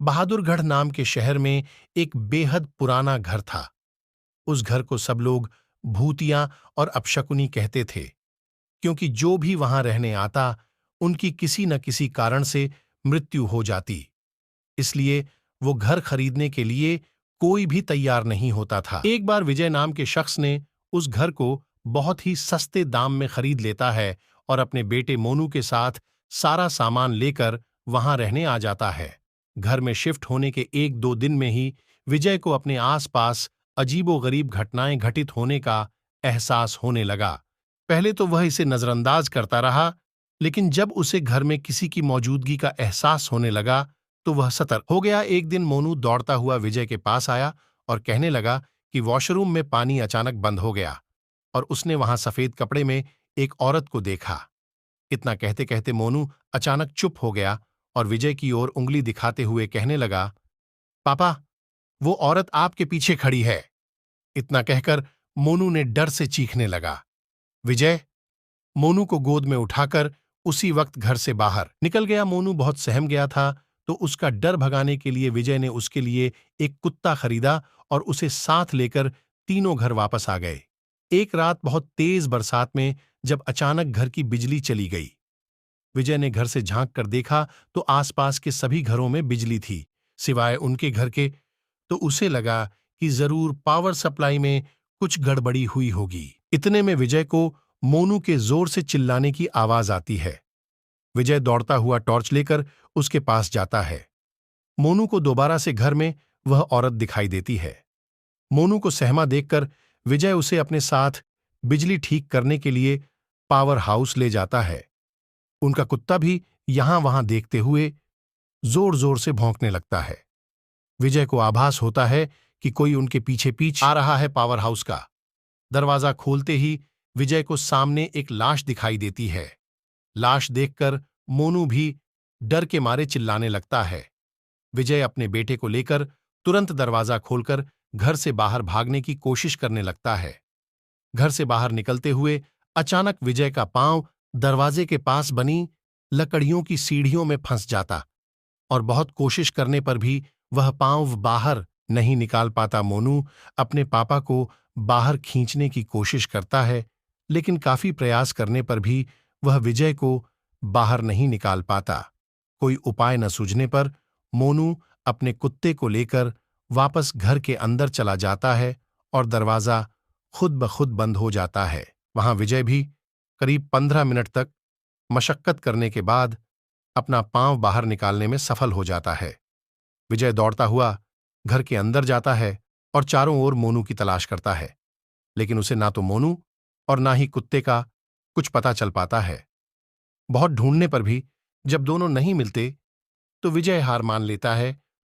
बहादुरगढ़ नाम के शहर में एक बेहद पुराना घर था। उस घर को सब लोग भूतिया और अपशकुनी कहते थे, क्योंकि जो भी वहां रहने आता, उनकी किसी न किसी कारण से मृत्यु हो जाती। इसलिए वो घर खरीदने के लिए कोई भी तैयार नहीं होता था। एक बार विजय नाम के शख्स ने उस घर को बहुत ही सस्ते दाम में खरीद लेता है और अपने बेटे मोनू के साथ सारा सामान लेकर वहां रहने आ जाता है। घर में शिफ्ट होने के 1-2 दिन में ही विजय को अपने आसपास अजीबोगरीब घटनाएं घटित होने का एहसास होने लगा। पहले तो वह इसे नजरअंदाज करता रहा, लेकिन जब उसे घर में किसी की मौजूदगी का एहसास होने लगा तो वह सतर्क हो गया। एक दिन मोनू दौड़ता हुआ विजय के पास आया और कहने लगा कि वॉशरूम में पानी अचानक बंद हो गया और उसने वहां सफेद कपड़े में एक औरत को देखा। इतना कहते कहते मोनू अचानक चुप हो गया और विजय की ओर उंगली दिखाते हुए कहने लगा, पापा, वो औरत आपके पीछे खड़ी है। इतना कहकर मोनू ने डर से चीखने लगा। विजय मोनू को गोद में उठाकर उसी वक्त घर से बाहर निकल गया। मोनू बहुत सहम गया था, तो उसका डर भगाने के लिए विजय ने उसके लिए एक कुत्ता खरीदा और उसे साथ लेकर तीनों घर वापस आ गए। एक रात बहुत तेज बरसात में जब अचानक घर की बिजली चली गई, विजय ने घर से झांक कर देखा तो आसपास के सभी घरों में बिजली थी, सिवाय उनके घर के। तो उसे लगा कि जरूर पावर सप्लाई में कुछ गड़बड़ी हुई होगी। इतने में विजय को मोनू के जोर से चिल्लाने की आवाज आती है। विजय दौड़ता हुआ टॉर्च लेकर उसके पास जाता है। मोनू को दोबारा से घर में वह औरत दिखाई देती है। मोनू को सहमा देखकर विजय उसे अपने साथ बिजली ठीक करने के लिए पावर हाउस ले जाता है। उनका कुत्ता भी यहां वहां देखते हुए जोर जोर से भौंकने लगता है। विजय को आभास होता है कि कोई उनके पीछे पीछे आ रहा है पावर हाउस का। दरवाजा खोलते ही विजय को सामने एक लाश दिखाई देती है। लाश देखकर मोनू भी डर के मारे चिल्लाने लगता है। विजय अपने बेटे को लेकर तुरंत दरवाजा खोलकर घर से बाहर भागने की कोशिश करने लगता है। घर से बाहर निकलते हुए अचानक विजय का पांव दरवाजे के पास बनी लकड़ियों की सीढ़ियों में फंस जाता और बहुत कोशिश करने पर भी वह पांव बाहर नहीं निकाल पाता। मोनू अपने पापा को बाहर खींचने की कोशिश करता है, लेकिन काफी प्रयास करने पर भी वह विजय को बाहर नहीं निकाल पाता। कोई उपाय न सूझने पर मोनू अपने कुत्ते को लेकर वापस घर के अंदर चला जाता है और दरवाजा खुद ब खुद बंद हो जाता है। वहां विजय भी करीब 15 मिनट तक मशक्कत करने के बाद अपना पांव बाहर निकालने में सफल हो जाता है। विजय दौड़ता हुआ घर के अंदर जाता है और चारों ओर मोनू की तलाश करता है, लेकिन उसे ना तो मोनू और ना ही कुत्ते का कुछ पता चल पाता है। बहुत ढूंढने पर भी जब दोनों नहीं मिलते तो विजय हार मान लेता है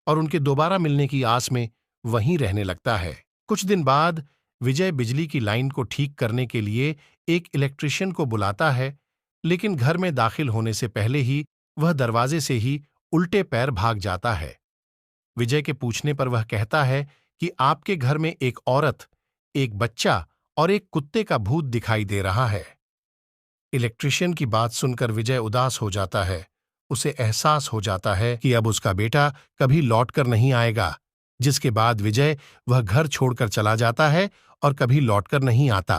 और उनके दोबारा मिलने की आस में वहीं रहने लगता है। कुछ दिन बाद विजय बिजली की लाइन को ठीक करने के लिए एक इलेक्ट्रिशियन को बुलाता है, लेकिन घर में दाखिल होने से पहले ही वह दरवाजे से ही उल्टे पैर भाग जाता है। विजय के पूछने पर वह कहता है कि आपके घर में एक औरत, एक बच्चा और एक कुत्ते का भूत दिखाई दे रहा है। इलेक्ट्रिशियन की बात सुनकर विजय उदास हो जाता है। उसे एहसास हो जाता है कि अब उसका बेटा कभी लौटकर नहीं आएगा, जिसके बाद विजय वह घर छोड़कर चला जाता है और कभी लौटकर नहीं आता।